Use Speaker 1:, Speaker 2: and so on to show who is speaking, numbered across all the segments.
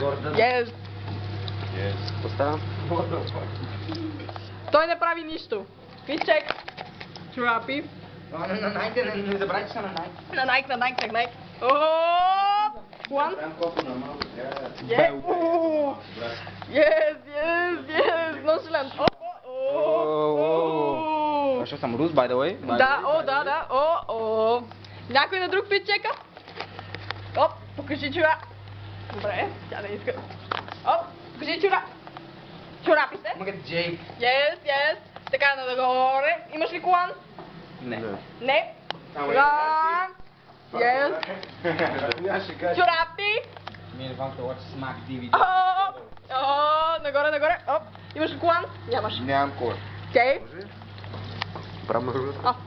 Speaker 1: Yes.
Speaker 2: Поставям.
Speaker 1: Той не прави нищо. Фитчек. Чорапи.
Speaker 2: Не забравяй, че са на Nike.
Speaker 1: На Nike. Ооо! One. Yes. Yes. Nonchalant.
Speaker 2: Защото съм рус, by the way.
Speaker 1: Да. Някой на друг фитчека? Оп, покажи чора. Добре, тя не иска. Оп, покажи чора. Чорапите.
Speaker 2: Магът Джейк.
Speaker 1: Yes. Така, нагоре. Имаш ли колан?
Speaker 2: Не.
Speaker 1: Не. Колан. Yes. Чорапи.
Speaker 2: Ми не want to watch Smack DVD.
Speaker 1: Нагоре. Оп. Имаш ли колан? Нямаш.
Speaker 2: Нямам кола.
Speaker 1: Окей.
Speaker 2: Правда.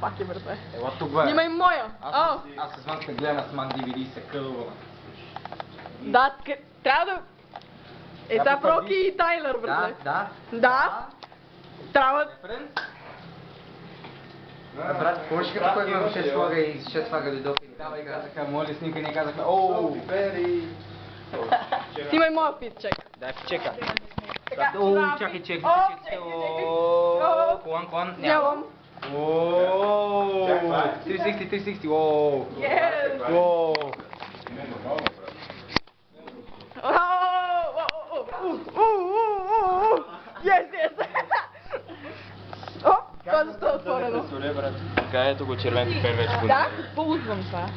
Speaker 1: Пак е бързе.
Speaker 2: Ела тук бе.
Speaker 1: Снимай моя.
Speaker 2: Аз с Ванка гледам на Smack DVD и се кълвам.
Speaker 1: Да, трябва да... Са Проки и Тайлър, бързе. Да. Трябва...
Speaker 2: Брат, помниш като кой имам 6 слага и 6 слага дойдох и давай казаха, моля снимка, ние казахме, ооо, Бери.
Speaker 1: Снимай моя фитчек.
Speaker 2: Дай чека.
Speaker 1: Така,
Speaker 2: Чакай, чек. Колан.
Speaker 1: Нямам.
Speaker 2: Ооо. 360. Ооо.
Speaker 1: Yes.
Speaker 2: Ооо.
Speaker 1: Yes. О, това защо е отворено?
Speaker 2: Така ето го червен пипер вече.
Speaker 1: Да, ползвам това.